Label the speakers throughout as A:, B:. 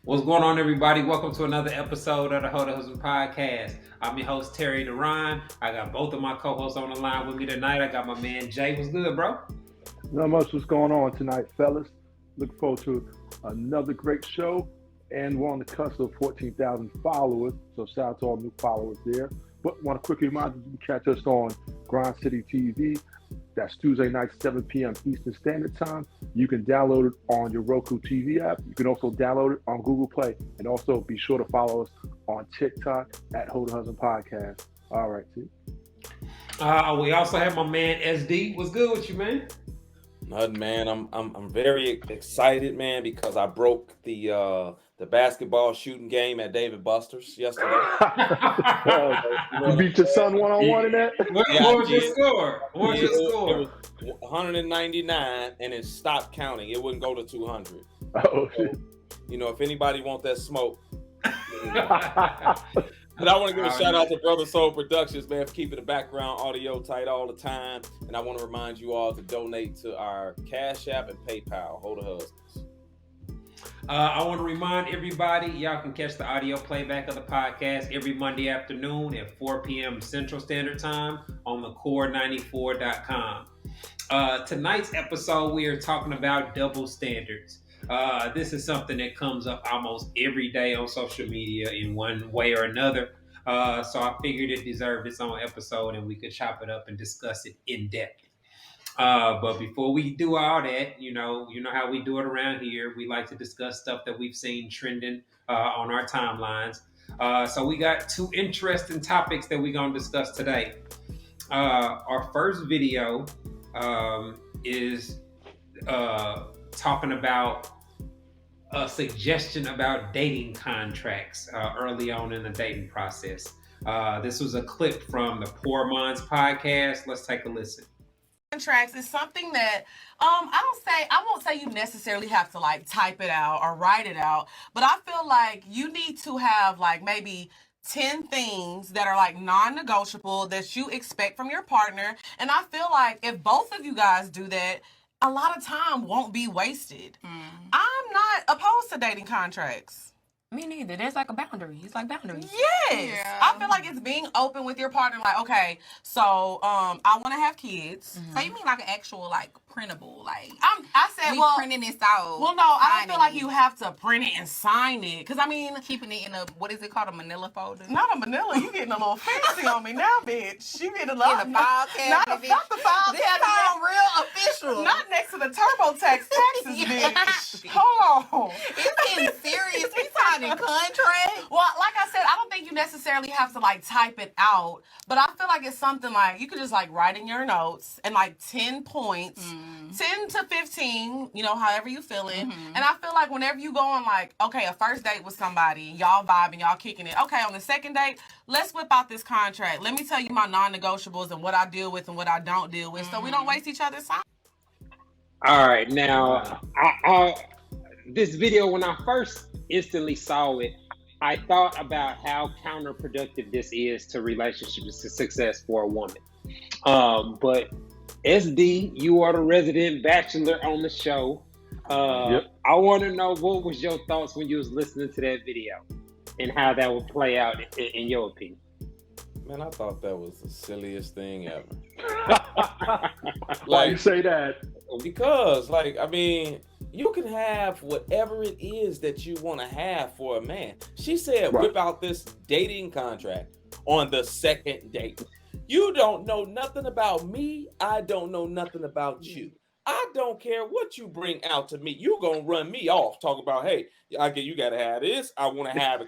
A: What's going on, everybody? Welcome to another episode of the hoetohusbandpodcast. I'm your host, Terry Duran. I got both of my co-hosts on the line with me tonight. I got my man, Jay. What's good, bro?
B: Not much what's going on tonight, fellas. Looking forward to another great show. And we're on the cusp of 14,000 followers. So shout out to all new followers there. But want to quickly remind you, you can catch us on Grind City TV. That's Tuesday night, 7 p.m. Eastern Standard Time. You can download it on your Roku TV app. You can also download it on Google Play. And also be sure to follow us on TikTok at hoetohusbandpodcast. All right, T.
A: We also have my man, SD. What's good with you, man?
C: Nothing, man. I'm very excited, man, because I broke the basketball shooting game at Dave & Buster's yesterday.
B: You beat your son one-on-one in that?
A: What was your score? What was your score?
C: It was 199, and it stopped counting. It wouldn't go to 200.
B: Oh, shit.
C: You know, if anybody wants that smoke. But I want to give a shout out to Brother Soul Productions, man, for keeping the background audio tight all the time. And I want to remind you all to donate to our Cash App and PayPal, Hold the Husbands.
A: I want to remind everybody, y'all can catch the audio playback of the podcast every Monday afternoon at 4 p.m. Central Standard Time on thecore94.com. Tonight's episode, we are talking about double standards. This is something that comes up almost every day on social media in one way or another. So I figured it deserved its own episode and we could chop it up and discuss it in depth. But before we do all that, you know how we do it around here. We like to discuss stuff that we've seen trending on our timelines. So we got two interesting topics that we're going to discuss today. Our first video is talking about a suggestion about dating contracts early on in the dating process. This was a clip from the Poor Minds podcast. Let's take a listen.
D: Contracts is something that I won't say you necessarily have to like type it out or write it out, but I feel like you need to have like maybe 10 things that are like non-negotiable that you expect from your partner. And I feel like if both of you guys do that, a lot of time won't be wasted. I'm not opposed to dating contracts.
E: Me neither. There's like a boundary. It's like boundaries.
D: Yes. Yeah. I feel like it's being open with your partner. Like, okay, so I want to have kids.
E: Mm-hmm.
F: So you mean like an actual like printable like?
D: I said,
F: we printing this out.
D: Well, no, I don't feel like you have to print it and sign it. Because I mean,
F: keeping it in a what is it called, a manila folder?
D: Not a manila. You getting a little fancy on me now, bitch. You getting a lot.
F: In the file cabinet.
D: Not the file
F: this
D: cabinet.
F: sound real official.
D: Not next to the TurboTax taxes, bitch. Hold on.
F: It's getting serious. We signing contracts.
D: Well, like I said, I don't think you necessarily have to like type it out, but I feel like it's something like you could just like write in your notes and like 10 points, 10 to 15, you know, however you feeling. And I feel like whenever you go on like, okay, a first date with somebody, y'all vibing, y'all kicking it. Okay, on the second date, let's whip out this contract. Let me tell you my non-negotiables and what I deal with and what I don't deal with, so we don't waste each other's time.
A: All right, now, this video, when I first instantly saw it, I thought about how counterproductive this is to relationship success for a woman. But SD, you are the resident bachelor on the show.
B: Yep.
A: I want to know, what was your thoughts when you was listening to that video and how that would play out in your opinion?
C: Man, I thought that was the silliest thing ever.
B: Why you say that?
C: Because, like, I mean, you can have whatever it is that you want to have for a man. She said,
B: Right.
C: Whip out this dating contract on the second date. You don't know nothing about me. I don't know nothing about you. I don't care what you bring out to me. You're gonna run me off. Talk about, hey, you gotta have this. I want to have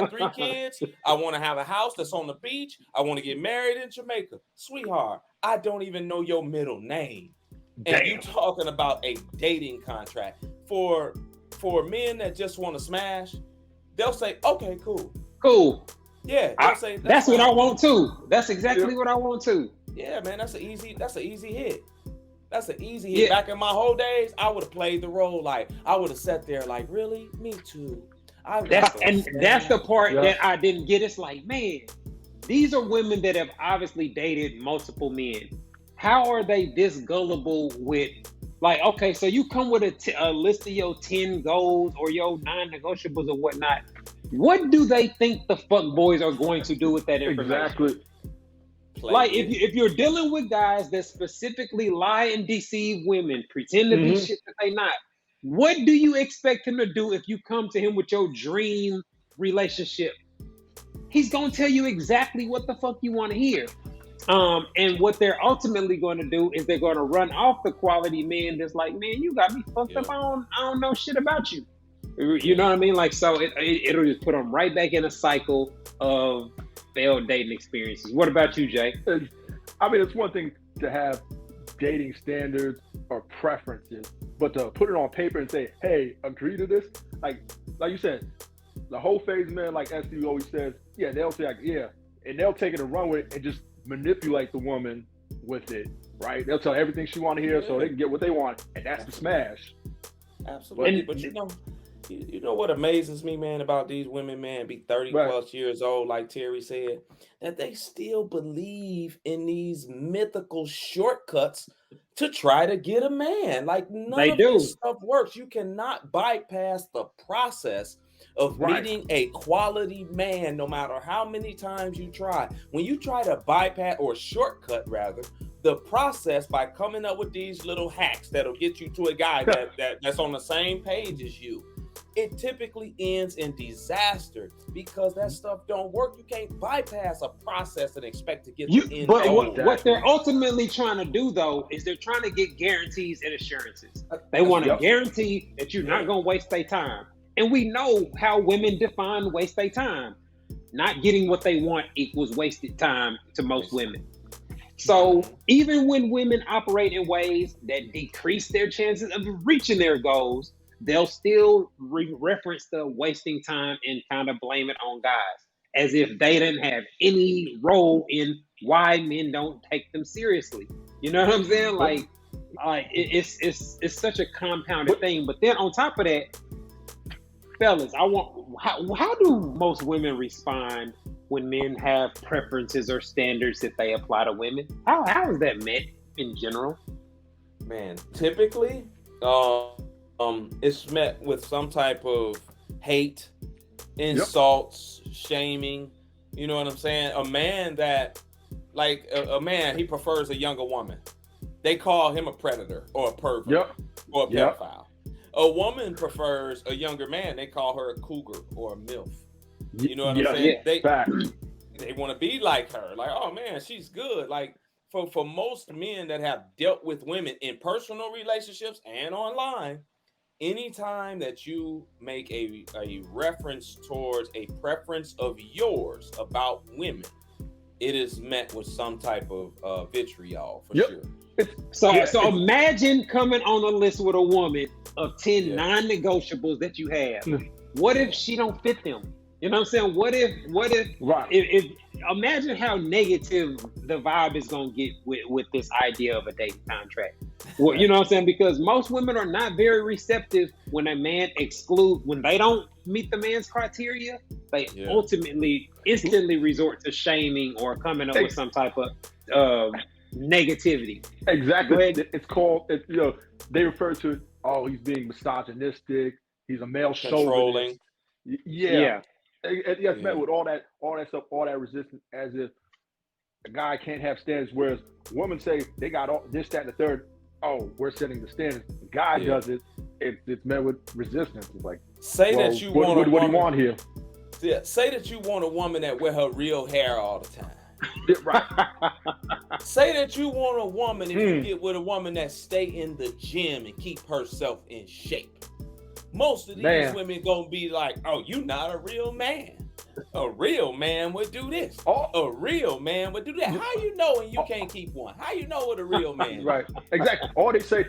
C: 3 kids. I want to have a house that's on the beach. I want to get married in Jamaica. Sweetheart, I don't even know your middle name. And you talking about a dating contract for men that just want to smash? They'll say, okay, cool. Yeah, they'll say
A: that's what I want too. That's exactly what I want too.
C: Yeah, man, that's an easy hit. That's an easy hit. Back in my whole days, I would have played the role like I would have sat there like, really? Me too.
A: That's the part that I didn't get. It's like, man, these are women that have obviously dated multiple men. How are they this gullible with Like, okay, so you come with a list of your 10 goals or your non-negotiables or whatnot. What do they think the fuck boys are going to do with that information?
B: Exactly.
A: Like, if you're dealing with guys that specifically lie and deceive women, pretend to be shit that they not, what do you expect him to do if you come to him with your dream relationship? He's gonna tell you exactly what the fuck you want to hear. And what they're ultimately going to do is they're going to run off the quality man that's like, man, you got me fucked up. I don't know shit about you. You know what I mean? Like, so it'll just put them right back in a cycle of failed dating experiences. What about you, Jay?
B: I mean, it's one thing to have dating standards or preferences, but to put it on paper and say, hey, agree to this, like you said, the whole phase man, like SC always says, yeah, they'll say, like, yeah, and they'll take it and run with it and just manipulate the woman with it, right? They'll tell everything she want to hear so they can get what they want, and that's the smash.
C: Absolutely. But you know what amazes me, man, about these women, man, be 30 plus years old, like Terry said, that they still believe in these mythical shortcuts to try to get a man. Like, none of this stuff works. You cannot bypass the process of meeting a quality man, no matter how many times you try. When you try to bypass or shortcut, rather, the process by coming up with these little hacks that'll get you to a guy that's on the same page as you, it typically ends in disaster because that stuff don't work. You can't bypass a process and expect to get the end goal.
A: But what they're ultimately trying to do, though, is they're trying to get guarantees and assurances. They want to guarantee that you're not going to waste their time. And we know how women define waste their time. Not getting what they want equals wasted time to most women. So even when women operate in ways that decrease their chances of reaching their goals, they'll still reference the wasting time and kind of blame it on guys, as if they didn't have any role in why men don't take them seriously. You know what I'm saying? Like it's such a compounded thing. But then on top of that, fellas, how do most women respond when men have preferences or standards that they apply to women? How is that met in general?
C: Man, typically, it's met with some type of hate, insults, shaming. You know what I'm saying? A man that, like a man, he prefers a younger woman. They call him a predator or a pervert or a pedophile. A woman prefers a younger man. They call her a cougar or a MILF. You know what I'm saying? They want to be like her. Like, oh man, she's good. Like for most men that have dealt with women in personal relationships and online, anytime that you make a reference towards a preference of yours about women, it is met with some type of vitriol for sure.
A: So imagine coming on a list with a woman of 10 non-negotiables that you have. What if she don't fit them? You know what I'm saying? What if imagine how negative the vibe is gonna get with this idea of a dating contract. Well, you know what I'm saying? Because most women are not very receptive when a man when they don't meet the man's criteria, they ultimately instantly resort to shaming or coming up with some type of negativity.
B: Exactly. It's called, they refer to it, oh, he's being misogynistic, he's a male chauvinist. It's met with all that stuff, all that resistance, as if a guy can't have standards, whereas women say they got all this, that, and the third. Oh, we're setting the standards. The guy does it. It's met with resistance. It's like,
C: say that you want
B: what do you want here?
C: Yeah, say that you want a woman that wear her real hair all the time.
B: Right.
C: Say that you want a woman, if you get with a woman that stay in the gym and keep herself in shape. Most of these women gonna be like, oh, you not a real man. A real man would do this. A real man would do that. How you know when you can't keep one? How you know what a real man is?
B: Right. Exactly. All they say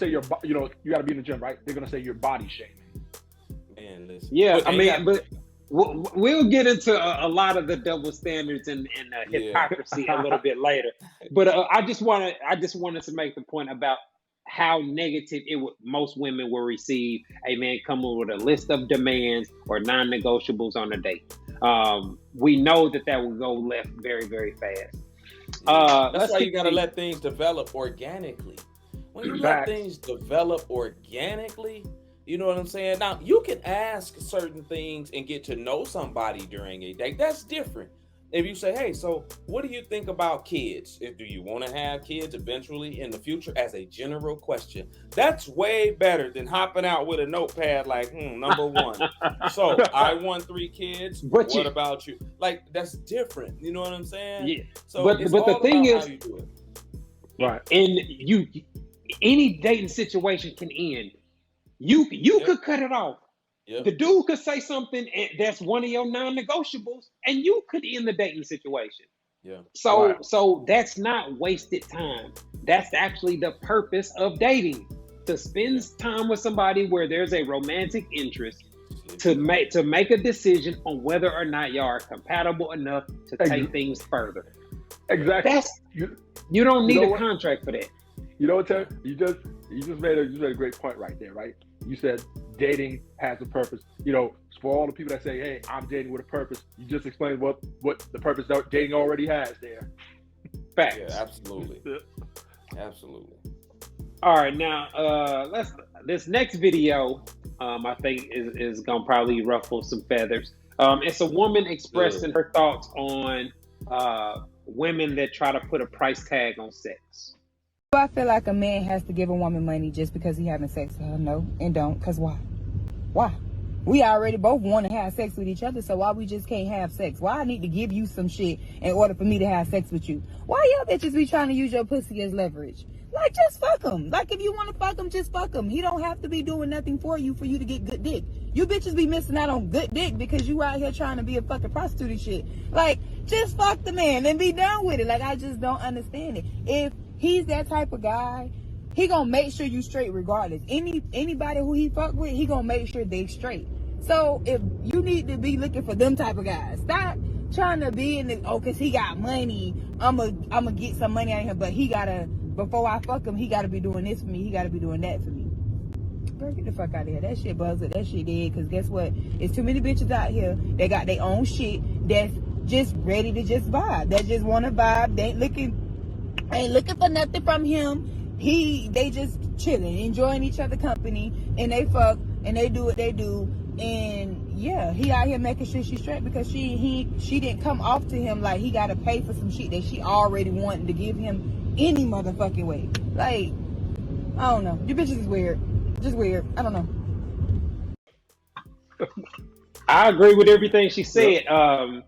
B: you got to be in the gym, right? They're gonna say you're body shaming.
C: Man, listen.
A: Yeah, but we'll get into a lot of the double standards and hypocrisy a little bit later. But I just wanted to make the point about how negative most women will receive a man coming with a list of demands or non-negotiables on a date. We know that will go left very, very fast.
C: That's why you got to let things develop organically. when you let
B: Facts.
C: things develop organically, you know what I'm saying? Now, you can ask certain things and get to know somebody during a date. That's different. If you say, hey, so what do you think about kids? Do you want to have kids eventually in the future, as a general question? That's way better than hopping out with a notepad like, number one. So I want 3 kids.
A: But
C: what about you? Like, that's different. You know what I'm saying?
A: Yeah.
C: So
A: But
C: it's
A: the
C: all
A: thing
C: about
A: is,
C: how you do it.
B: Right.
A: and any dating situation can end. You
C: Yep.
A: could cut it off.
C: Yep.
A: The dude could say something that's one of your non-negotiables, and you could end the dating situation.
C: Yeah.
A: So
B: Right.
A: so that's not wasted time. That's actually the purpose of dating. To spend time with somebody where there's a romantic interest, to make a decision on whether or not y'all are compatible enough to take things further.
B: Exactly.
A: You don't need
B: know
A: a
B: what?
A: contract for that.
B: You know what, Terry? You just made a great point right there, right? You said dating has a purpose. You know, for all the people that say, "Hey, I'm dating with a purpose," you just explained what the purpose that dating already has there.
A: Facts.
C: Yeah, absolutely. Absolutely.
A: All right, now this next video, I think is gonna probably ruffle some feathers. It's a woman expressing her thoughts on women that try to put a price tag on sex.
G: Do I feel like a man has to give a woman money just because he having sex with her? No, and don't. Because why? Why? We already both want to have sex with each other, so why we just can't have sex? Why I need to give you some shit in order for me to have sex with you? Why y'all bitches be trying to use your pussy as leverage? Like, just fuck him. Like, if you want to fuck him, just fuck him. He don't have to be doing nothing for you to get good dick. You bitches be missing out on good dick because you out here trying to be a fucking prostitute and shit. Like, just fuck the man and be done with it. Like, I just don't understand it. If he's that type of guy, he gonna make sure you straight regardless. Anybody who he fuck with, he gonna make sure they straight. So if you need to be looking for them type of guys, stop trying to be in the, cause he got money, I'ma get some money out of him, but he gotta, before I fuck him, he gotta be doing this for me, he gotta be doing that for me. Girl, get the fuck out of here. That shit buzzed, that shit dead, cause guess what? It's too many bitches out here that got their own shit that's just ready to just vibe. That just wanna vibe. They ain't looking for nothing from him. They just chilling, enjoying each other company, and they fuck and they do what they do. And yeah, he out here making sure she's straight because she didn't come off to him like he gotta pay for some shit that she already wanted to give him any motherfucking way. Like, I don't know. You bitches is weird. Just weird. I don't know.
A: I agree with everything she said. And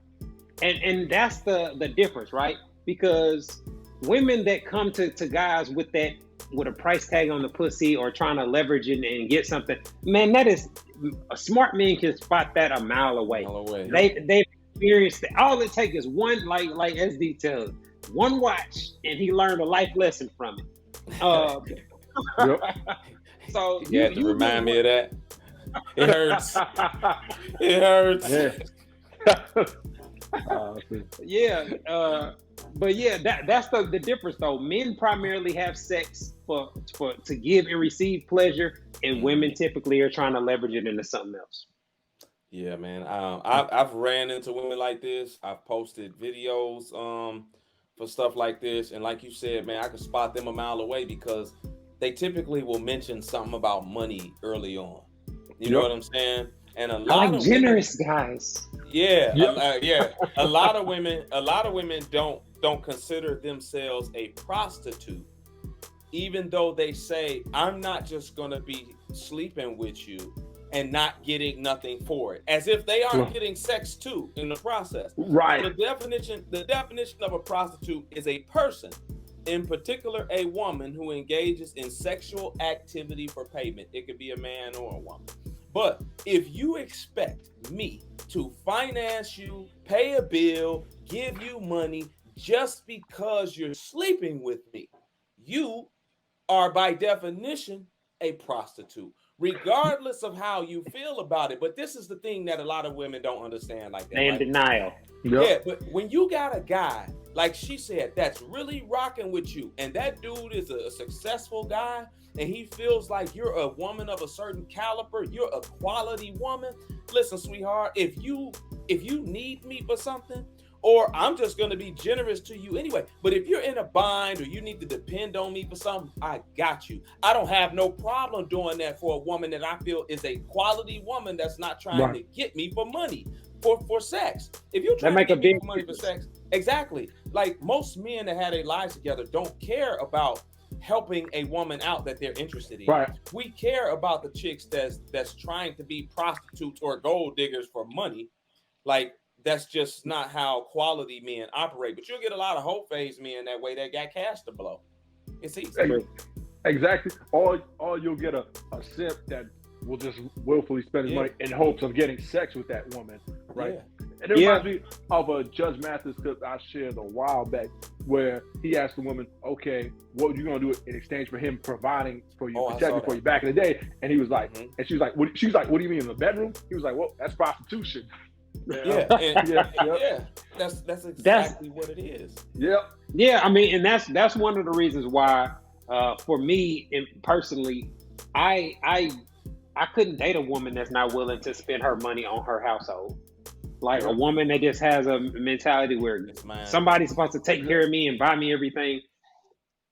A: that's the difference, right? Because women that come to guys with a price tag on the pussy or trying to leverage it and get something, man, that is, a smart man can spot that a mile away. They've experienced it. All it takes is one, like SD tells, one watch, and he learned a life lesson from it. So
C: you had to remind me of that. It hurts. It hurts.
A: But yeah, that's the difference though. Men primarily have sex for to give and receive pleasure, and women typically are trying to leverage it into something else.
C: Yeah, man. I've ran into women like this. I've posted videos for stuff like this, and like you said, man, I can spot them a mile away because they typically will mention something about money early on. You know what I'm saying? And a lot of
A: generous guys.
C: Yeah, a lot of women don't consider themselves a prostitute, even though they say, I'm not just gonna be sleeping with you and not getting nothing for it, as if they aren't getting sex too in the process.
B: Right.
C: So the definition of a prostitute is a person, in particular a woman, who engages in sexual activity for payment. It could be a man or a woman. But if you expect me to finance you, pay a bill, give you money just because you're sleeping with me, you are by definition a prostitute, regardless of how you feel about it. But this is the thing that a lot of women don't understand like that.
A: They're in denial.
C: Yeah, but when you got a guy, like she said, that's really rocking with you, and that dude is a successful guy, and he feels like you're a woman of a certain caliber, you're a quality woman. Listen, sweetheart, if you need me for something, or I'm just going to be generous to you anyway. But if you're in a bind or you need to depend on me for something, I got you. I don't have no problem doing that for a woman that I feel is a quality woman that's not trying to get me for money, for sex. If you're trying to get me for money for sex, exactly. Like most men that had their lives together don't care about helping a woman out that they're interested in.
B: Right.
C: We care about the chicks that's trying to be prostitutes or gold diggers for money. Like that's just not how quality men operate. But you'll get a lot of whole phase men that way that got cash to blow. It's easy.
B: Exactly. Or you'll get a simp that will just willfully spend his money in hopes of getting sex with that woman, right?
C: Yeah.
B: And it reminds me of a Judge Mathis clip I shared a while back where he asked the woman, okay, what are you going to do in exchange for him providing for you, protecting for you back in the day? And he was like, and she was like, what do you mean in the bedroom? He was like, well, that's prostitution.
C: Yeah. That's exactly what it is.
A: Yeah, I mean, and that's one of the reasons why, for me personally, I couldn't date a woman that's not willing to spend her money on her household. Like a woman that just has a mentality where somebody's supposed to take care of me and buy me everything.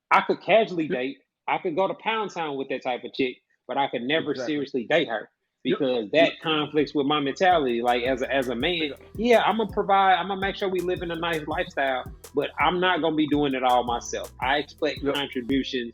A: I could casually date. I could go to Pound Town with that type of chick, but I could never seriously date her because that conflicts with my mentality. Like as a man, I'm gonna provide. I'm gonna make sure we live in a nice lifestyle, but I'm not gonna be doing it all myself. I expect contributions.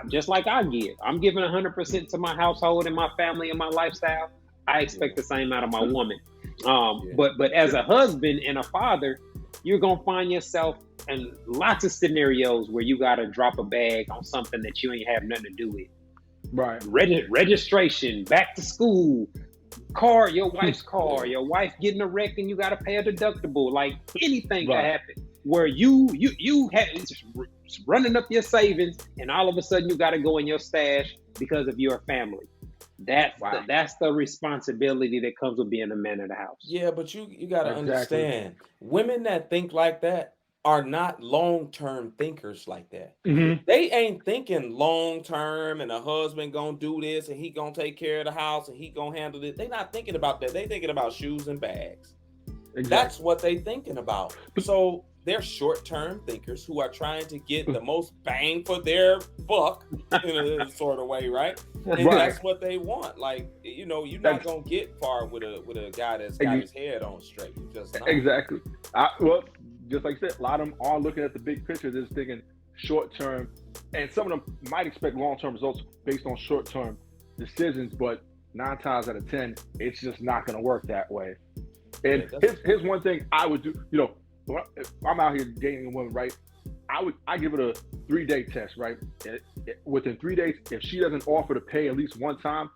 A: Just like I give. I'm giving 100% to my household and my family and my lifestyle. I expect the same out of my woman. But as a husband and a father, you're gonna find yourself in lots of scenarios where you gotta drop a bag on something that you ain't have nothing to do with.
B: Right.
A: Registration, back to school, car, your wife's car, your wife getting a wreck and you gotta pay a deductible. Like anything can happen where you have running up your savings and all of a sudden you gotta go in your stash because of your family. That's the responsibility that comes with being a man of the house.
C: Yeah, but you got to understand, women that think like that are not long-term thinkers like that.
B: Mm-hmm.
C: They ain't thinking long-term and a husband gonna do this and he gonna take care of the house and he gonna handle it. They not thinking about that. They thinking about shoes and bags. Exactly. That's what they thinking about. So they're short-term thinkers who are trying to get the most bang for their buck in a sort of way, right? And that's what they want. Like, you're not gonna get far with a guy that's got his head on straight. Just not.
B: Exactly. Well, just like you said, a lot of them are looking at the big picture. They're just thinking short-term, and some of them might expect long-term results based on short-term decisions. But 9 times out of 10, it's just not gonna work that way. And here's one thing I would do. If I'm out here dating a woman, right? I give it a 3-day test, right? Within 3 days, if she doesn't offer to pay at least one time,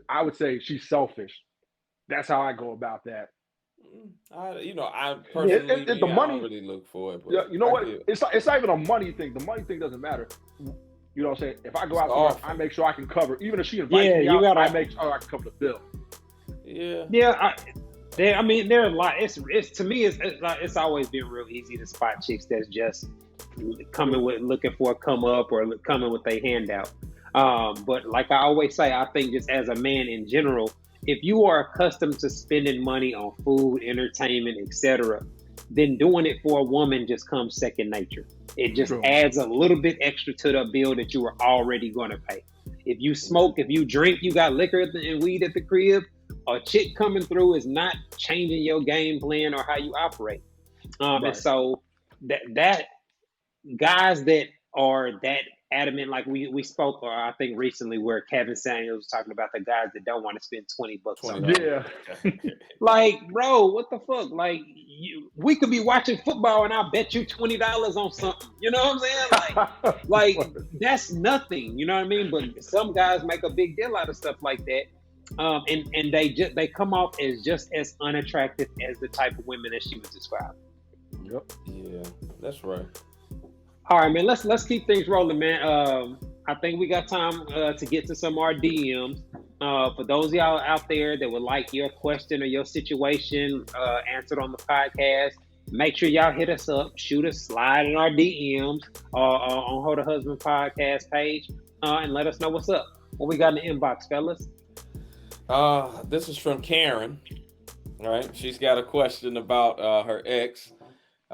B: I would say she's selfish. That's how I go about that.
C: I personally,
B: the money,
C: I don't really look for it.
B: But you know what? It's not even a money thing. The money thing doesn't matter. You know what I'm saying? If I go out there, I make sure I can cover. Even if she invites me out, I make sure I can cover the bill.
A: I mean, there are a lot. It's to me, it's always been real easy to spot chicks that's just looking for a come up or coming with a handout. But like I always say, I think just as a man in general, if you are accustomed to spending money on food, entertainment, etc., then doing it for a woman just comes second nature. It just adds a little bit extra to the bill that you were already going to pay. If you smoke, if you drink, you got liquor and weed at the crib, a chick coming through is not changing your game plan or how you operate. And so that guys that are that adamant, like we spoke, or I think recently, where Kevin Samuels was talking about the guys that don't want to spend $20 on it. Like, bro, what the fuck? Like, we could be watching football and I'll bet you $20 on something. You know what I'm saying? Like that's nothing. You know what I mean? But some guys make a big deal out of stuff like that. And they come off as just as unattractive as the type of women that she was describing.
B: Yep.
C: Yeah, that's right.
A: All right, man. Let's keep things rolling, man. I think we got time to get to some of our DMs. For those of y'all out there that would like your question or your situation answered on the podcast, make sure y'all hit us up, shoot us, slide in our DMs on Ho the Husband podcast page, and let us know what's up. What we got in the inbox, fellas?
C: This is from Karen. All right. She's got a question about her ex.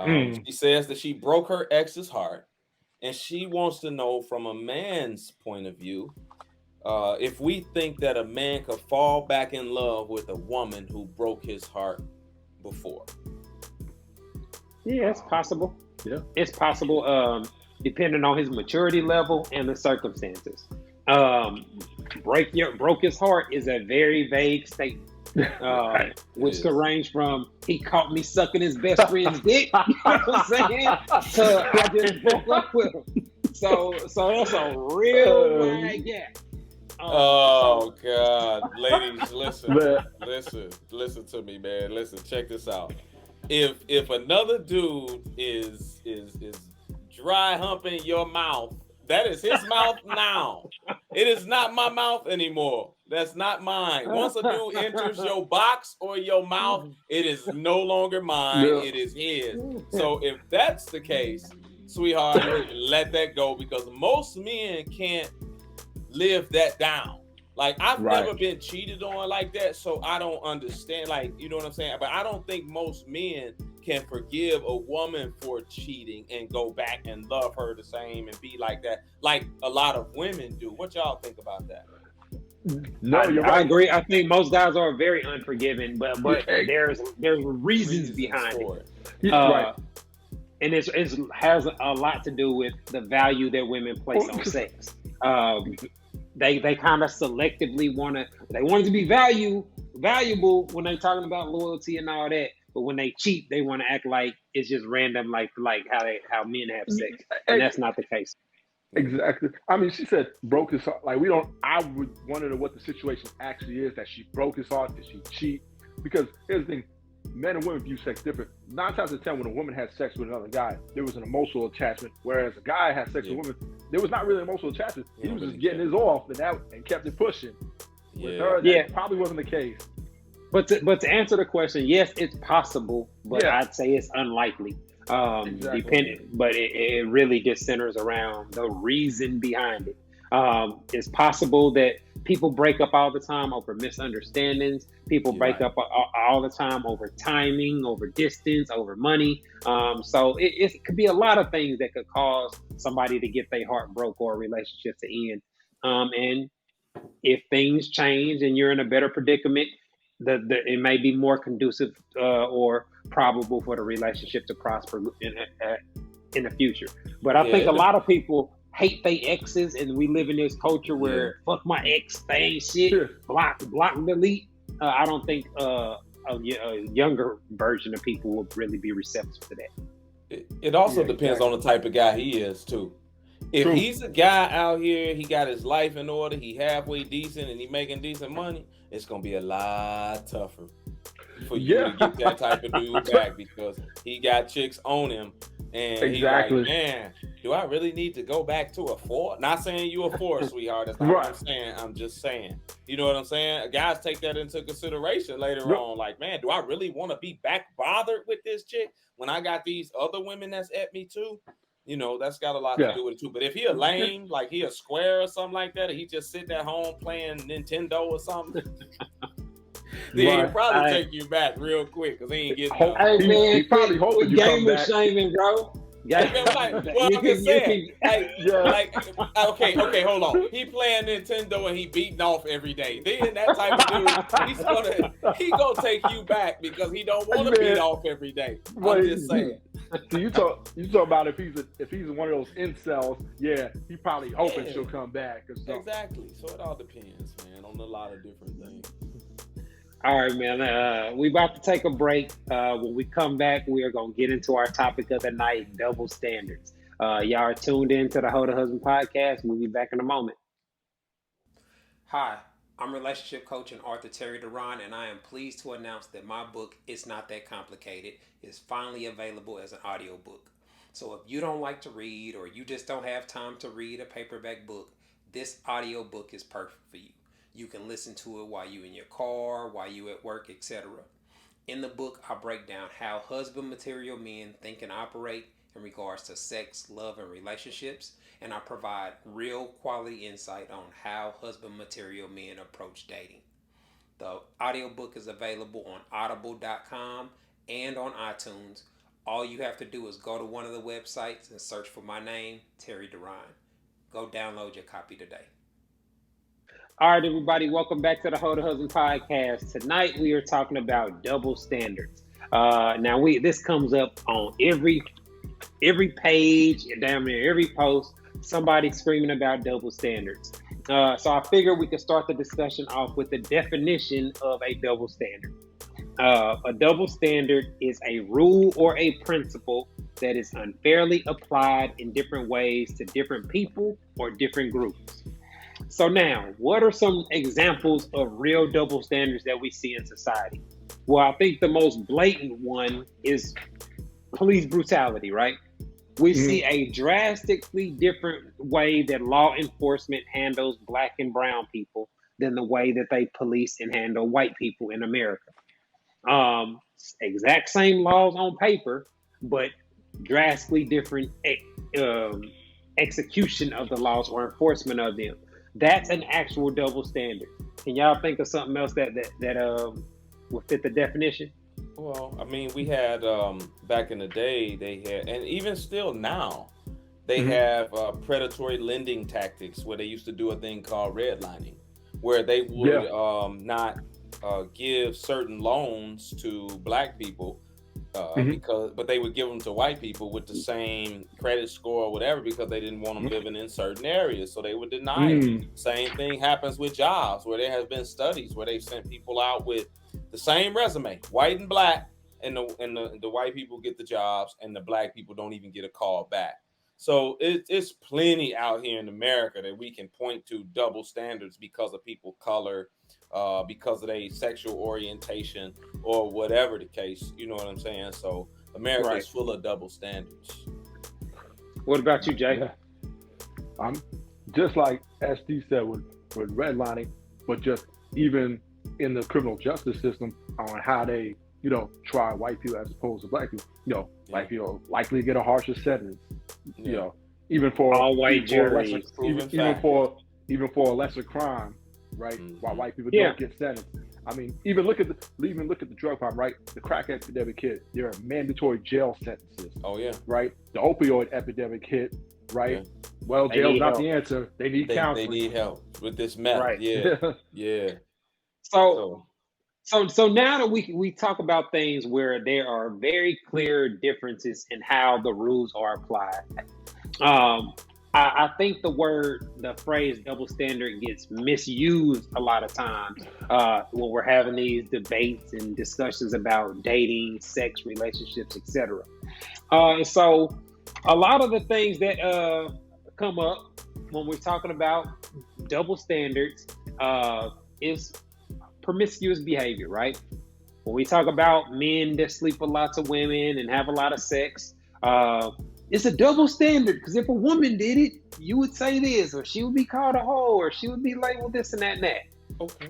C: She says that she broke her ex's heart, and she wants to know from a man's point of view if we think that a man could fall back in love with a woman who broke his heart before.
A: Yeah, it's possible.
B: Yeah.
A: It's possible, depending on his maturity level and the circumstances. Broke his heart is a very vague statement. Which could range from he caught me sucking his best friend's dick, you know what I'm saying? To I just broke up with him. So that's a real wide gap.
C: Oh God, ladies, listen to me, man. Listen, check this out. If another dude is dry humping your mouth, that is his mouth now. It is not my mouth anymore. That's not mine. Once a dude enters your box or your mouth, it is no longer mine.
B: Yeah.
C: It is his. So if that's the case, sweetheart, you need to let that go, because most men can't live that down. Like, I've never been cheated on like that, so I don't understand. Like, you know what I'm saying? But I don't think most men can forgive a woman for cheating and go back and love her the same and be like that, like a lot of women do. What y'all think about that?
B: No, you're right.
A: I agree. I think most guys are very unforgiving, but there's reasons behind it.
B: Right.
A: And it has a lot to do with the value that women place on sex. They kind of selectively want it to be valuable when they're talking about loyalty and all that. But when they cheat, they want to act like it's just random, like how men have sex, and that's not the case.
B: Exactly. I mean, she said broke his heart. Like, I would want to know what the situation actually is, that she broke his heart, did she cheat? Because here's the thing, men and women view sex different. 9 times out of 10, when a woman has sex with another guy, there was an emotional attachment, whereas a guy has sex with a woman, there was not really an emotional attachment. He was just getting his off and kept it pushing. With her, that probably wasn't the case.
A: But to answer the question, yes, it's possible, but I'd say it's unlikely. Depending, but it really just centers around the reason behind it. It's possible that people break up all the time over misunderstandings. People break up all the time over timing, over distance, over money. So it could be a lot of things that could cause somebody to get their heart broke or a relationship to end. And if things change and you're in a better predicament, it may be more conducive or probable for the relationship to prosper in the future. But I think a lot of people hate their exes, and we live in this culture where fuck my ex, they ain't shit, block, delete. I don't think a younger version of people would really be receptive to that.
C: It also depends on the type of guy he is too. If he's a guy out here, he got his life in order, he halfway decent, and he making decent money, it's gonna be a lot tougher for you to get that type of dude back, because he got chicks on him, and he's like, man, do I really need to go back to a 4? Not saying you a 4, sweetheart. That's not what I'm saying. I'm just saying, you know what I'm saying? Guys take that into consideration later on. Like, man, do I really want to be back bothered with this chick when I got these other women that's at me too? You know, that's got a lot to do with it too. But if he a lame, like he a square or something like that, or he just sitting at home playing Nintendo or something, then he'll probably take you back real quick, because he ain't getting
B: he probably hoping you come back.
A: Shaming, bro.
C: I'm just saying. Okay, hold on. He playing Nintendo and he beating off every day. Then that type of dude, he gonna take you back because he don't want to beat off every day. I'm just saying.
B: So you talk about if he's one of those incels, he probably hoping she'll come back or something.
C: Exactly. So it all depends, man, on a lot of different things.
A: All right, man. We about to take a break. When we come back, we are gonna get into our topic of the night: double standards. Y'all are tuned in to the Ho to Husband podcast. We'll be back in a moment.
H: Hi, I'm relationship coach and author Terry Duran, and I am pleased to announce that my book, It's Not That Complicated, is finally available as an audiobook. So if you don't like to read, or you just don't have time to read a paperback book, this audiobook is perfect for you. You can listen to it while you're in your car, while you're at work, etc. In the book, I break down how husband material men think and operate in regards to sex, love, and relationships, and I provide real quality insight on how husband material men approach dating. The audiobook is available on audible.com and on iTunes. All you have to do is go to one of the websites and search for my name, Terry Duran. Go download your copy today.
A: All right, everybody, welcome back to the Ho to Husband podcast. Tonight we are talking about double standards. Now this comes up on every page, damn near every post. Somebody screaming about double standards. So I figured we could start the discussion off with the definition of a double standard. A double standard is a rule or a principle that is unfairly applied in different ways to different people or different groups. So now, what are some examples of real double standards that we see in society? Well, I think the most blatant one is police brutality, right? We see a drastically different way that law enforcement handles Black and brown people than the way that they police and handle white people in America. Exact same laws on paper, but drastically different execution of the laws or enforcement of them. That's an actual double standard. Can y'all think of something else that would fit the definition?
C: Well, I mean, we had back in the day, they had, and even still now, they have predatory lending tactics where they used to do a thing called redlining, where they would not give certain loans to Black people but they would give them to white people with the same credit score or whatever because they didn't want them living in certain areas, so they would deny it. Same thing happens with jobs, where there has been studies where they sent people out with the same resume, white and Black, and the white people get the jobs and the Black people don't even get a call back. So it's plenty out here in America that we can point to double standards because of people color, because of their sexual orientation or whatever the case. You know what I'm saying? So America is full of double standards.
A: What about you, Jay?
B: Yeah. I'm just like SD said with redlining, but just even in the criminal justice system on how they, try white people as opposed to Black people. White people likely get a harsher sentence. Even for
A: all white juries,
B: even for a lesser crime, right? While white people don't get sentenced. I mean, even look at the drug problem, right? The crack epidemic hit. There are mandatory jail sentences.
C: Oh yeah.
B: Right. The opioid epidemic hit. Right. Yeah. Well, jail's not the answer. They need counseling.
C: They need help with this meth. Right. Yeah. Yeah.
A: So now that we talk about things where there are very clear differences in how the rules are applied, I think the phrase double standard gets misused a lot of times when we're having these debates and discussions about dating, sex, relationships, etc. So a lot of the things that come up when we're talking about double standards is promiscuous behavior, right? When we talk about men that sleep with lots of women and have a lot of sex, it's a double standard, because if a woman did it, you would say this, or she would be called a hoe, or she would be labeled this and that and that. Okay.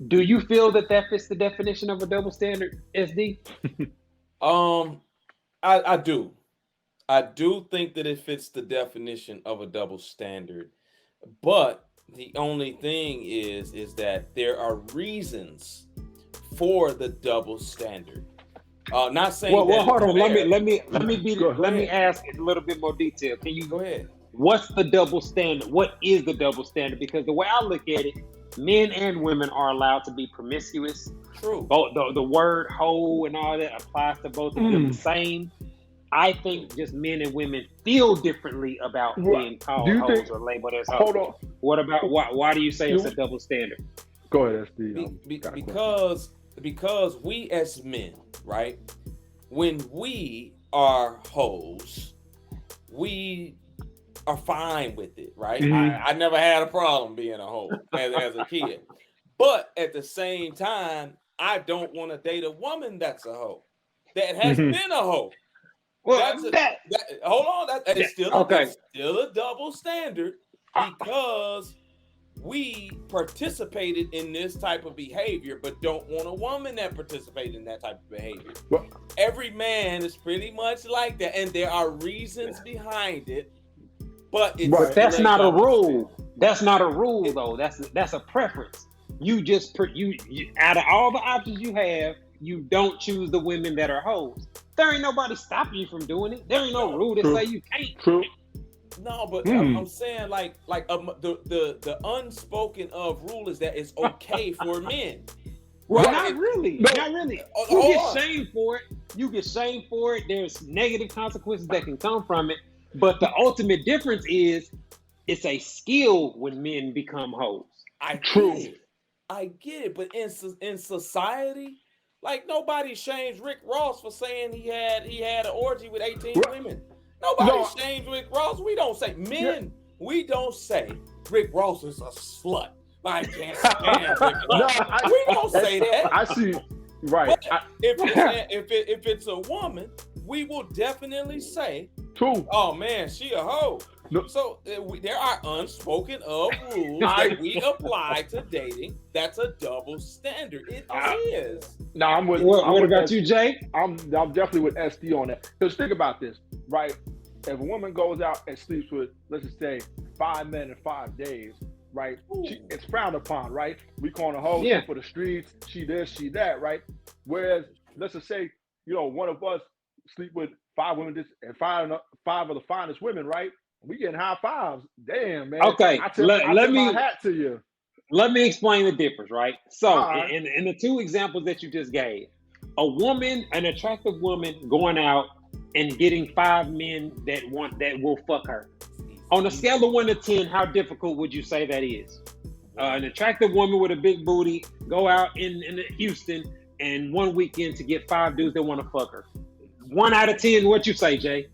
A: Do you feel that fits the definition of a double standard, SD?
C: I do. I do think that it fits the definition of a double standard, but the only thing is that there are reasons for the double standard. Not saying.
A: Well, hold on. Let me ask it a little bit more detail. Can you
C: go ahead?
A: What's the double standard? What is the double standard? Because the way I look at it, men and women are allowed to be promiscuous.
C: True.
A: Both the word hoe and all that applies to both of them the same. I think just men and women feel differently about being called hoes or labeled as hoes.
B: Hold on.
A: What about why do you say it's a double standard?
B: Go ahead, SD.
C: Because we as men, right? When we are hoes, we are fine with it, right? I never had a problem being a hoe as a kid. But at the same time, I don't want to date a woman that's a hoe, that has been a hoe. Well, hold on. It's still a double standard, because we participated in this type of behavior, but don't want a woman that participated in that type of behavior. Well, every man is pretty much like that, and there are reasons behind it. But
A: that's not a rule. That's not a rule, though. That's a preference. you just you out of all the options you have, you don't choose the women that are hoes. There ain't nobody stopping you from doing it. There ain't no rule that say you can't.
B: True.
C: No, but I'm saying the unspoken of rule is that it's okay for men.
A: Well, not really. Not really. You get shamed for it. You get shamed for it. There's negative consequences that can come from it. But the ultimate difference is it's a skill when men become hoes.
C: I get it. But in society, like nobody shames Rick Ross for saying he had an orgy with 18 women. Nobody shames Rick Ross. We don't say men. We don't say Rick Ross is a slut. I can't stand Rick Ross. We don't say that.
B: I see. Right.
C: If it's a woman, we will definitely say,
B: true.
C: Oh man, she a hoe. No. So there are unspoken of rules that we apply to dating. That's a double standard. It is.
B: No, I'm with.
A: What about you, Jay?
B: I'm definitely with SD on that. Because think about this, right? If a woman goes out and sleeps with, let's just say, 5 men in 5 days, right? It's frowned upon, right? We call her hoe for the streets. She this, she that, right? Whereas, let's just say, one of us sleep with 5 women and five of the finest women, right? We getting high fives. Damn, man.
A: Okay,
B: let me my hat to you.
A: Let me explain the difference, right? So, in the 2 examples that you just gave, an attractive woman going out and getting 5 men that will fuck her. On a scale of 1 to 10, how difficult would you say that is? An attractive woman with a big booty go out in Houston and one weekend to get 5 dudes that want to fuck her. 1 out of 10, what you say, Jay?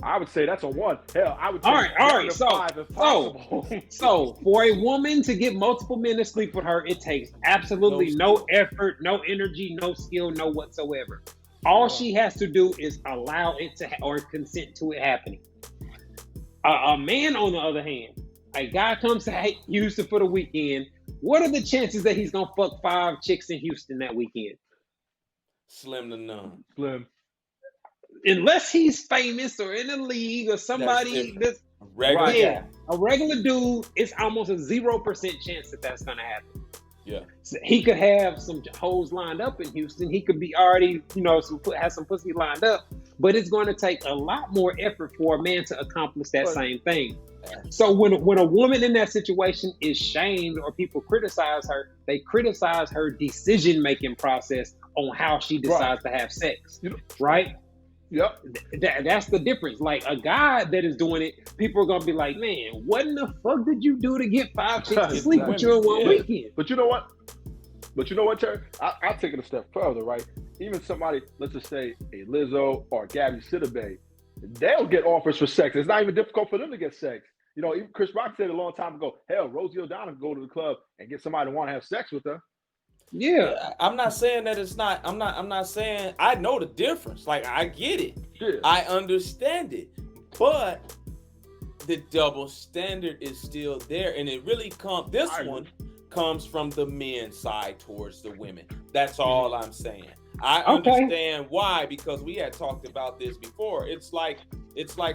B: I would say that's a 1. Hell, I would say
A: all right. So,
B: 5 if possible.
A: So for a woman to get multiple men to sleep with her, it takes absolutely no effort, no energy, no skill, no whatsoever. All she has to do is allow it to or consent to it happening. A man, on the other hand, a guy comes to Houston for the weekend. What are the chances that he's gonna fuck 5 chicks in Houston that weekend?
C: Slim to none.
B: Slim.
A: Unless he's famous or in the league or somebody that's
C: regular.
A: Yeah, a regular dude, it's almost a 0% chance that that's gonna happen.
C: Yeah,
A: so he could have some hoes lined up in Houston. He could be already, have some pussy lined up. But it's going to take a lot more effort for a man to accomplish that same thing. So when a woman in that situation is shamed or people criticize her, they criticize her decision-making process on how she decides to have sex, right?
B: Yep.
A: That's the difference. Like a guy that is doing it, people are gonna be like, "Man, what in the fuck did you do to get 5 chicks to sleep with you in one weekend?"
B: But you know what, Terry? I'll take it a step further, right? Even somebody, let's just say a Lizzo or Gabby Sidibe, they'll get offers for sex. It's not even difficult for them to get sex. Even Chris Rock said a long time ago, hell, Rosie O'Donnell can go to the club and get somebody to want to have sex with her.
A: Yeah,
C: I'm not saying that it's not. I'm not saying I know the difference. Like I get it. Yeah. I understand it. But the double standard is still there, and it really comes. This one comes from the men's side towards the women. That's all I'm saying. I understand why, because we had talked about this before. It's like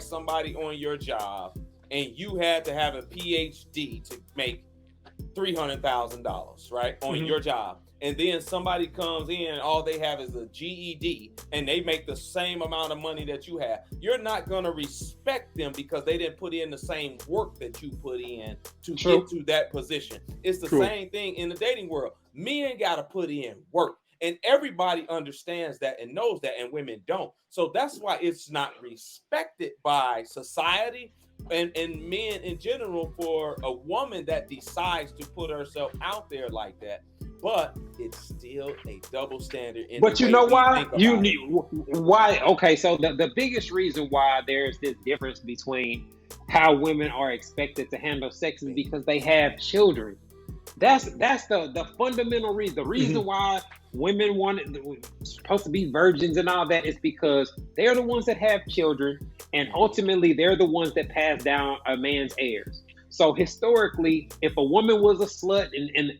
C: somebody on your job, and you had to have a PhD to make $300,000, right, on your job. And then somebody comes in and all they have is a GED and they make the same amount of money that you have. You're not going to respect them because they didn't put in the same work that you put in to get to that position. It's the same thing in the dating world. Men got to put in work. And everybody understands that and knows that, and women don't. So that's why it's not respected by society and men in general for a woman that decides to put herself out there like that. But it's still a double standard.
A: But you know why? Why? Okay, so the biggest reason why there's this difference between how women are expected to handle sex is because they have children. That's the fundamental reason. The reason why women supposed to be virgins and all that is because they're the ones that have children, and ultimately they're the ones that pass down a man's heirs. So historically, if a woman was a slut, and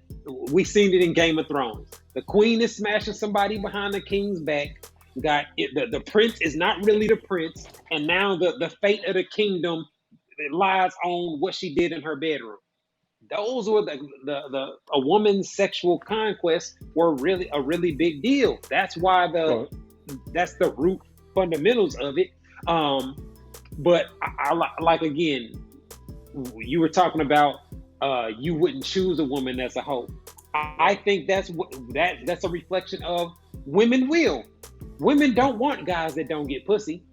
A: we seen it in Game of Thrones, the queen is smashing somebody behind the king's back. The prince is not really the prince, and now the fate of the kingdom lies on what she did in her bedroom. those were a woman's sexual conquests were really a really big deal. That's why that's the root fundamentals of it. But I like, again, you were talking about you wouldn't choose a woman that's a hoe. I think that's a reflection of women will. Women don't want guys that don't get pussy.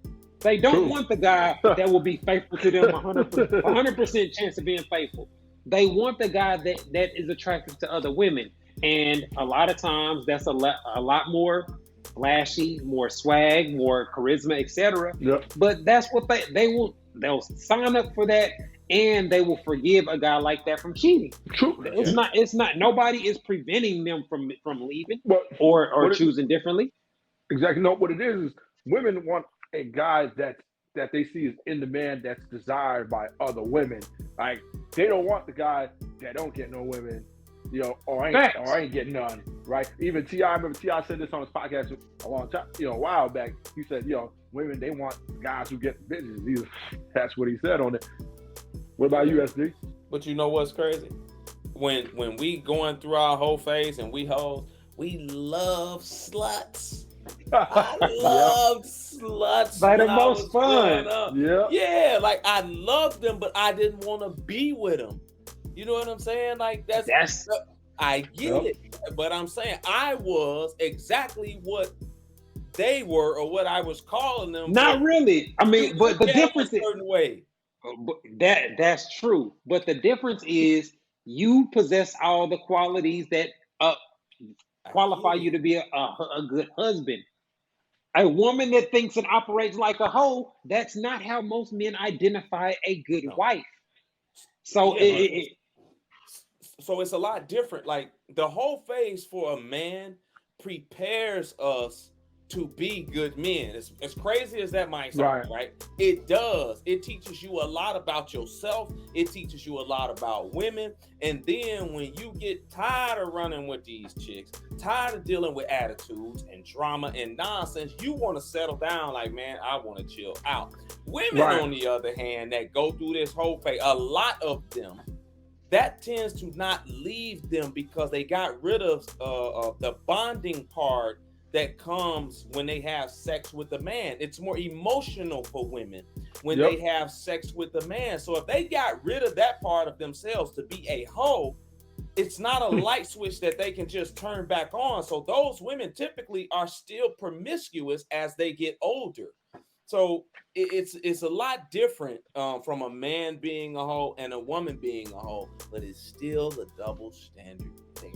A: They don't want the guy that will be faithful to them 100% chance of being faithful. They want the guy that is attractive to other women. And a lot of times that's a lot more flashy, more swag, more charisma, etc.
B: Yep.
A: But that's what they'll sign up for that, and they will forgive a guy like that from cheating.
B: True.
A: It's not nobody is preventing them from leaving or choosing differently.
B: Exactly. No, what it is women want a guy that they see as in demand, that's desired by other women. Like, they don't want the guy that don't get no women, or ain't getting none, right? Even T.I., I remember T.I. said this on his podcast a long time, a while back. He said, women, they want guys who get bitches. That's what he said on it. What about you, SD?
C: But you know what's crazy? When we going through our whole phase and we hoes, we love sluts. I loved sluts.
A: By the most fun.
C: Yeah, like I loved them, but I didn't want to be with them. You know what I'm saying? Like that's I get it, but I'm saying I was exactly what they were, or what I was calling them.
A: Not really. I mean, but the difference is
C: certain way.
A: That's true. But the difference is you possess all the qualities that qualify you to be a good husband. A woman that thinks and operates like a hoe, that's not how most men identify a good wife. So
C: so it's a lot different. Like, the whole phase for a man prepares us to be good men. As crazy as that might sound, right? It does. It teaches you a lot about yourself. It teaches you a lot about women. And then when you get tired of running with these chicks, tired of dealing with attitudes and drama and nonsense, you want to settle down. Like, man, I want to chill out. Women, on the other hand, that go through this whole phase, a lot of them, that tends to not leave them because they got rid of the bonding part that comes when they have sex with a man. It's more emotional for women when they have sex with a man. So if they got rid of that part of themselves to be a hoe, it's not a light switch that they can just turn back on. So those women typically are still promiscuous as they get older. So it's a lot different from a man being a hoe and a woman being a hoe, but it's still the double standard there.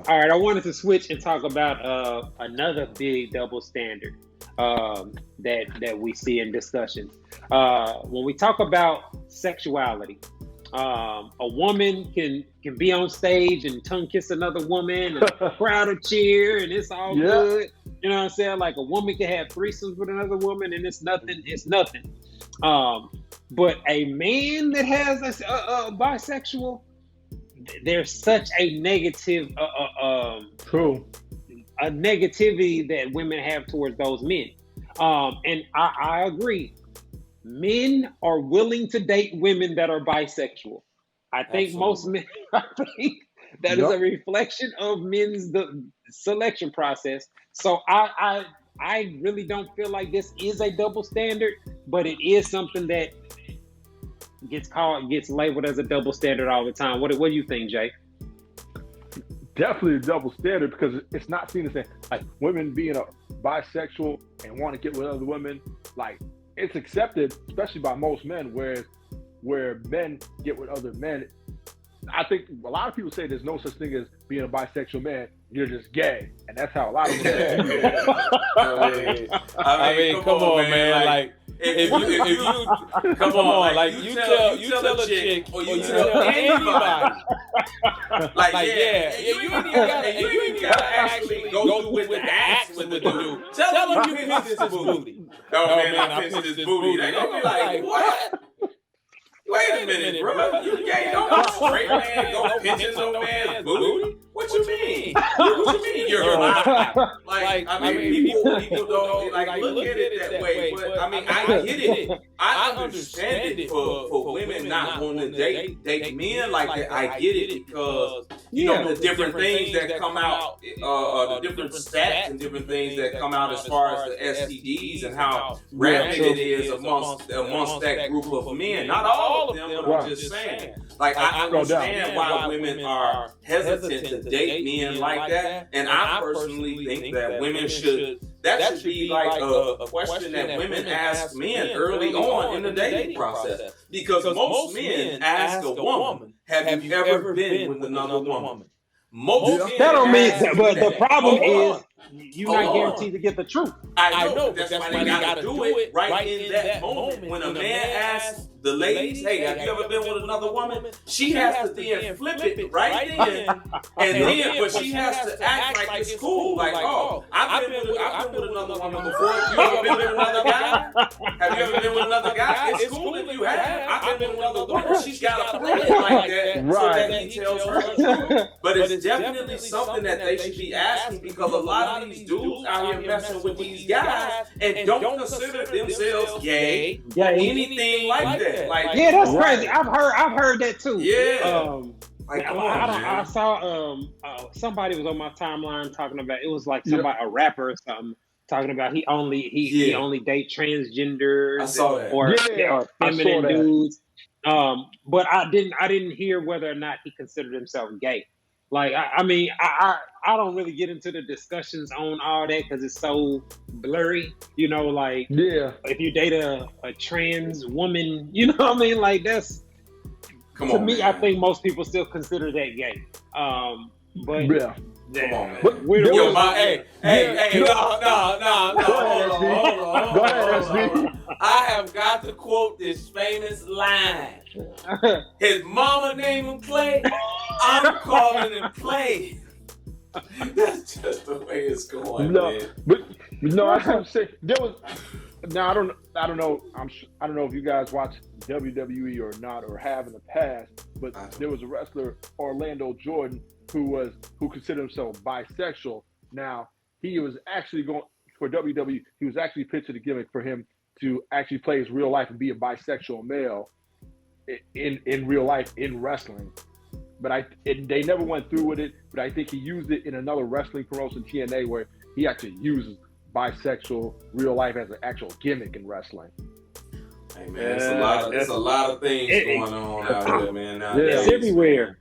A: All right, I wanted to switch and talk about another big double standard that we see in discussions. When we talk about sexuality, a woman can be on stage and tongue kiss another woman, and a crowd will cheer, and it's all good. You know what I'm saying? Like, a woman can have threesomes with another woman, and it's nothing. It's nothing. But a man that has a bisexual, there's such a negative a negativity that women have towards those men, and I agree. Men are willing to date women that are bisexual. I think most men, I think that is a reflection of men's the selection process. So I really don't feel like this is a double standard, but it is something that gets labeled as a double standard all the time. What do you think, Jay?
B: Definitely a double standard, because it's not seen as like women being a bisexual and want to get with other women. Like, it's accepted, especially by most men, whereas where men get with other men, I think a lot of people say there's no such thing as being a bisexual man. You're just gay, and that's how a lot of them say.
C: I mean, come on, man. Like, if you come on, like, you tell a chick, or you tell anybody, you ain't gotta actually go through with the acts with the dude. Tell him you pissed his booty. Oh man, I pissed his booty. They gonna be like, what? Wait a minute, bro. You gay? Don't go straight, man. Go pinching no man's booty. What you mean? What you mean? You're lying. Like, I mean, people don't like look at it that way. But I mean, I get it. I understand it for women not wanting to date men like that. I get it because you know the different things that come out, the different stats and different things that come out as far as the STDs and how rampant it is amongst that group of men. Not all of them, but I'm just saying. Like I understand why women are hesitant to date men like that, and I personally think that women should. That should be like a question that women ask men early on in the dating process. Because most men ask a woman, "Have you ever been with another woman?" Most men
A: that don't mean. But the problem
C: is
A: you're not guaranteed to get the truth.
C: I know, but that's why they gotta do it right in that moment. When a man asks the ladies, "Hey, have you ever been with another woman?" She has to then flip it right then, but she has to act like it's cool. Like, "Oh, I've been with another woman before. You ever been with another guy? Have you ever been with another guy? It's cool if you have. I've been with another woman." She's got to flip it like that so that he tells her the truth. But it's definitely something that they should be asking because a lot of these dudes out here messing with these guys and don't consider themselves gay or anything like that. Like,
A: yeah, that's crazy. I've heard that too.
C: Yeah.
A: Like, I saw somebody was on my timeline talking about it was like somebody a rapper or something talking about he only date transgenders
C: I saw that.
A: or feminine dudes. But I didn't hear whether or not he considered himself gay. Like I mean I don't really get into the discussions on all that because it's so blurry, you know. Like if you date a trans woman, you know what I mean. Like that's to me, man. I think most people still consider that gay. But
C: come on, man. Hold on. I have got to quote this famous line. His mama named him Clay. I'm calling him Clay. That's just the way it's going, man.
B: But I have to say there was. Now I don't know. I don't know if you guys watch WWE or not or have in the past, but there was a wrestler Orlando Jordan who considered himself bisexual. Now he was actually going for WWE. He was actually pitching a gimmick for him to actually play his real life and be a bisexual male in real life in wrestling. But they never went through with it. But I think he used it in another wrestling promotion, TNA, where he actually uses bisexual real life as an actual gimmick in wrestling.
C: Hey man, it's a lot of things going on out there, man.
A: It's everywhere.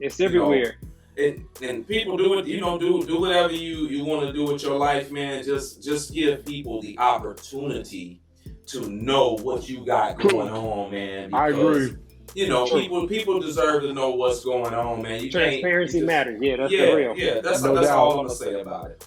A: It's everywhere.
C: And people do it, do whatever you want to do with your life, man. Just give people the opportunity to know what you got going on, man. Because,
B: I agree.
C: People deserve to know what's going on, man.
A: Transparency matters. Yeah, that's the real.
C: Yeah, that's all I'm gonna say about it.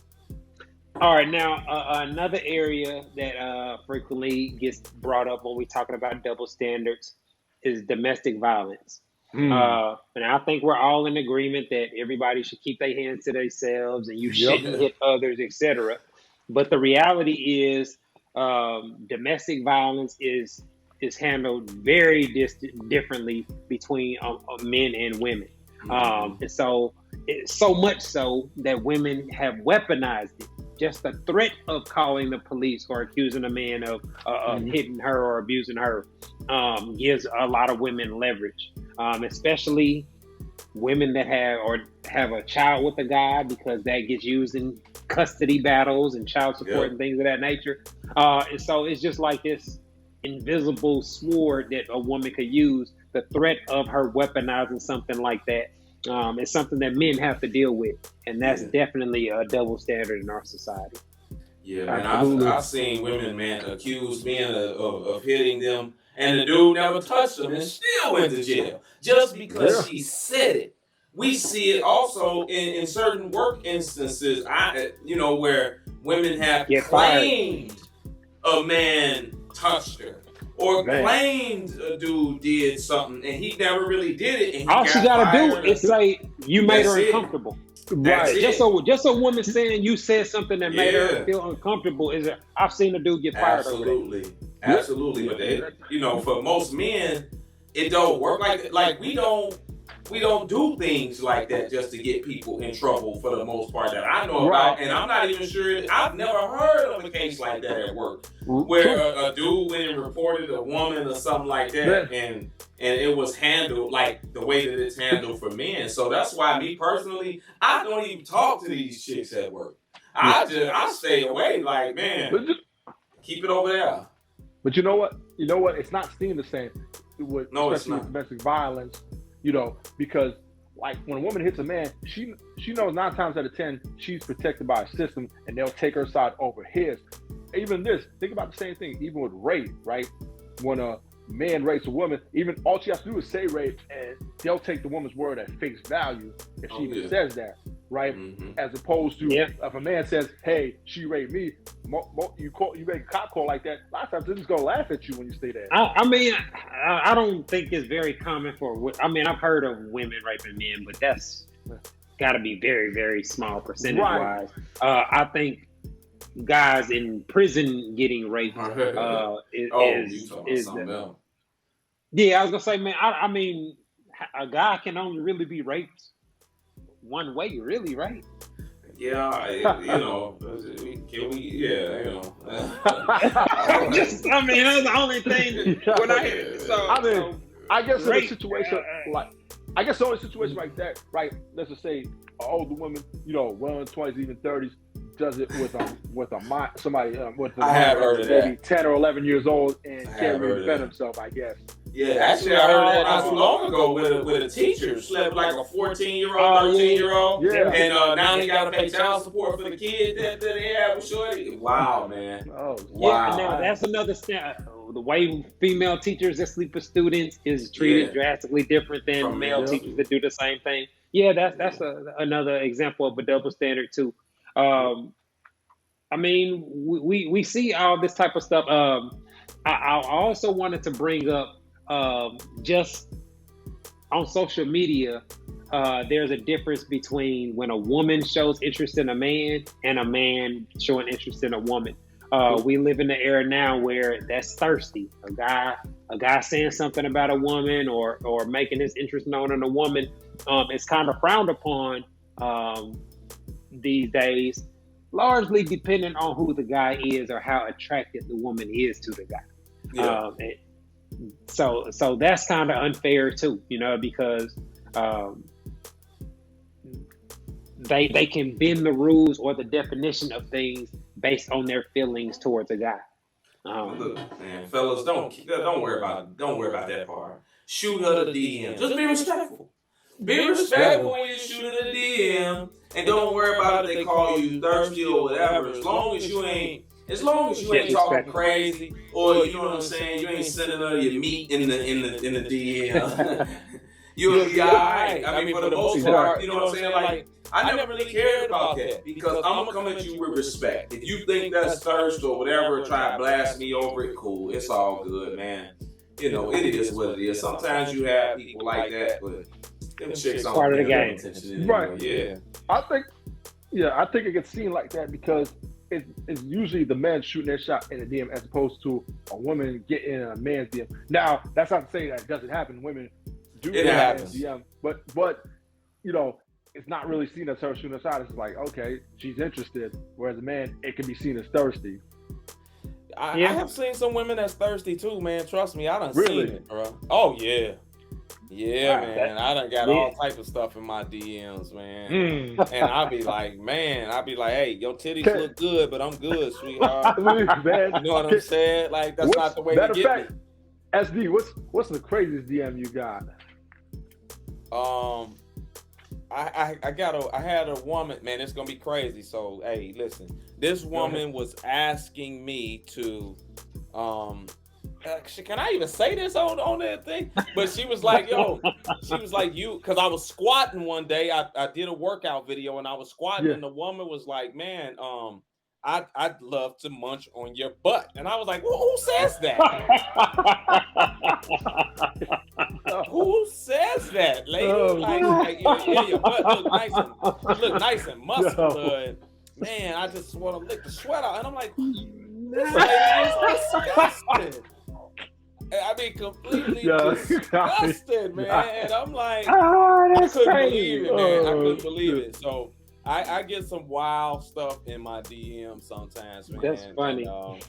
A: All right, now another area that frequently gets brought up when we're talking about double standards is domestic violence. And I think we're all in agreement that everybody should keep their hands to themselves and you shouldn't hit others, etc. But the reality is domestic violence is handled very differently between men and women. And so much so that women have weaponized it. Just the threat of calling the police or accusing a man of hitting her or abusing her gives a lot of women leverage, especially women that have a child with a guy, because that gets used in custody battles and child support and things of that nature. And so it's just like this invisible sword that a woman could use. The threat of her weaponizing something like that is something that men have to deal with, and that's definitely a double standard in our society.
C: Yeah, man, I've seen women, man, accuse men of hitting them, and the dude never touched them and still went to jail just because she said it. We see it also in certain work instances, where women have claimed a man touched her. Or claimed a dude did something and he never really did it. And
A: all she gotta do is say you made her uncomfortable. Right. Just a woman saying you said something that made her feel uncomfortable I've seen a dude get fired.
C: Absolutely. But for most men, it don't work like we don't we don't do things like that just to get people in trouble for the most part that I know about. And I'm not even sure, I've never heard of a case like that at work where a dude went and reported a woman or something like that, and it was handled like the way that it's handled for men. So that's why me personally, I don't even talk to these chicks at work. I stay away, like, man, keep it over there.
B: But you know what? It's not seen the same with, especially with domestic violence, because like when a woman hits a man, she knows 9 times out of 10 she's protected by a system, and they'll take her side over his. Even think about the same thing, even with rape, right? When a man rapes a woman, even all she has to do is say rape, and they'll take the woman's word at face value if she even says that, right? As opposed to if a man says, "Hey, she raped me," you make a cop call like that. A lot of times they're just gonna laugh at you when you say that.
A: I don't think it's very common for. I've heard of women raping men, but that's got to be very, very small percentage wise. I think guys in prison getting raped is something else. Yeah, I was gonna say, man. I mean, a guy can only really be raped one way, really, right?
C: Yeah, can we? Yeah,
A: that's the only thing. When
B: I guess in a situation the only situation like that, right? Let's just say an older woman, well in 20s, even 30s, does it with somebody with maybe 10 or 11 years old and can't really defend himself, I guess.
C: Yeah, actually, I heard that not too long ago with a teacher slept like a 14-year-old, 13-year-old, and now he got to pay child support for the kid that they have with Shorty. Wow, man.
B: Oh,
A: wow. Yeah, now that's another step. The way female teachers that sleep with students is treated drastically different than male teachers that do the same thing. Yeah, that's another example of a double standard too. We see all this type of stuff. I also wanted to bring up just on social media, there's a difference between when a woman shows interest in a man and a man showing interest in a woman. We live in the era now where that's thirsty. A guy saying something about a woman or making his interest known in a woman, it's kind of frowned upon these days, largely depending on who the guy is or how attracted the woman is to the guy. Yeah. So that's kind of unfair too, because they can bend the rules or the definition of things based on their feelings towards a guy.
C: Look, man, fellas, don't worry about that part. Shoot her the DM. Just be respectful. Be respectful when you shoot her the DM, and don't worry about if they call you thirsty or whatever. As long as you ain't talking crazy, or you know what I'm saying, you ain't sending her your meat in the DM. You'll be alright. I mean, for the most part, you know what I'm saying? Like, I never really cared about that because I'm gonna come at you with respect. If you think that's thirst or whatever, try to blast me over it, cool. It's all good, man. It is what it is. Sometimes you have people like that, but them chicks aren't
A: part of the game.
C: Anymore.
B: Right.
C: Yeah.
B: I think it gets seen like that because it's usually the man shooting their shot in the DM as opposed to a woman getting in a man's DM. Now, that's not to say that it doesn't happen. Women do get in DM, but it's not really seen as her shooting her shot. It's like, okay, she's interested. Whereas a man, it can be seen as thirsty.
C: I have seen some women that's thirsty too, man. Trust me, I done seen it, bro. Oh yeah. Yeah, man. I done got all type of stuff in my DMs, man. And I be like, hey, your titties look good, but I'm good, sweetheart. Man, you know what I'm saying? Like, that's not the way to get me.
B: SD, what's the craziest DM you got?
C: I had a woman, man, it's gonna be crazy. So hey, listen, this woman was asking me to can I even say this on that thing? But she was like, because I was squatting one day. I did a workout video and I was squatting, and the woman was like, man, I'd love to munch on your butt. And I was like, well, who says that? Who says that, lady? Your butt look nice and muscular. And, man, I just want to lick the sweat out. And I'm like, this lady is disgusting. I mean, completely
B: Yeah.
C: disgusted, man. And I'm like,
E: Oh,
C: I
E: that's
C: couldn't
E: crazy.
C: believe it, man. I couldn't
B: Oh,
C: believe
B: shit.
C: it. So I get some wild stuff in my DM sometimes, man.
E: That's funny.
C: And,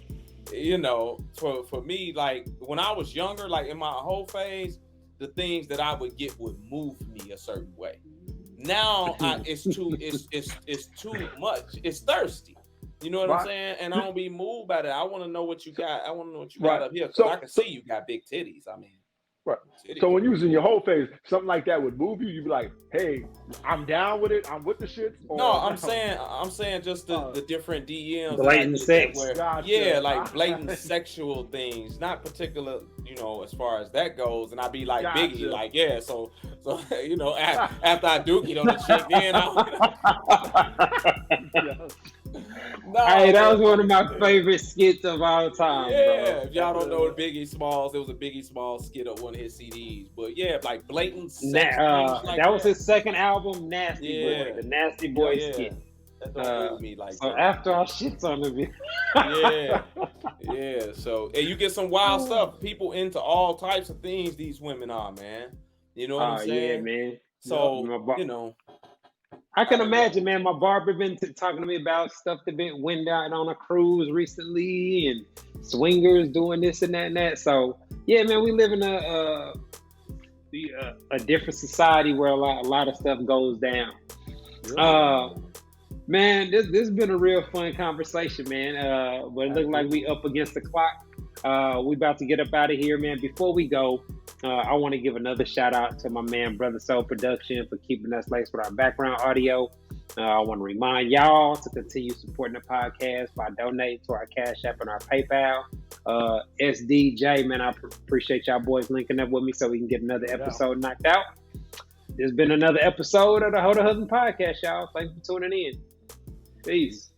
C: you know, for me, like when I was younger, like in my whole phase, the things that I would get would move me a certain way. Now it's too much. It's thirsty. You know what I'm saying? And I don't be moved by that. I want to know what you got. I want to know what you got up here because I can see you got big titties. I mean,
B: right.
C: titties.
B: So when you was in your whole phase, something like that would move you. You'd be like, "Hey, I'm down with it. I'm with the shit."
C: No, I'm saying just the different DMs.
E: Blatant sex.
C: Where,
B: Gotcha.
C: Yeah, like blatant sexual things, not particular, you know, as far as that goes. And I'd be like
B: Gotcha.
C: Biggie, like, yeah, so you know, after I dookied on the chick, then
E: No, hey, that was one of my favorite skits of all time.
C: Yeah,
E: bro.
C: if y'all don't know Biggie Smalls, there was a Biggie Smalls skit on one of his CDs. But yeah, like blatant sex things like
E: that was his second album, Nasty Boy, the Nasty Boy skit.
C: That don't move me like
E: so
C: that.
E: after our shit's on the video.
C: yeah. So and you get some wild stuff. People into all types of things. These women are, man. You know what I'm saying?
E: Yeah, man.
C: So you know.
E: I can imagine, man. My barber been talking to me about stuff that went out on a cruise recently, and swingers doing this and that and that. So yeah, man, we live in a different society where a lot of stuff goes down. Man, this has been a real fun conversation, man. But it looks like we up against the clock. We about to get up out of here, man. Before we go, I want to give another shout out to my man, Brother Soul Production, for keeping us laced with our background audio. I want to remind y'all to continue supporting the podcast by donating to our Cash App and our PayPal. SDJ, man, I appreciate y'all boys linking up with me so we can get another episode knocked out. This has been another episode of the Ho the Husband Podcast, y'all. Thanks for tuning in. Peace.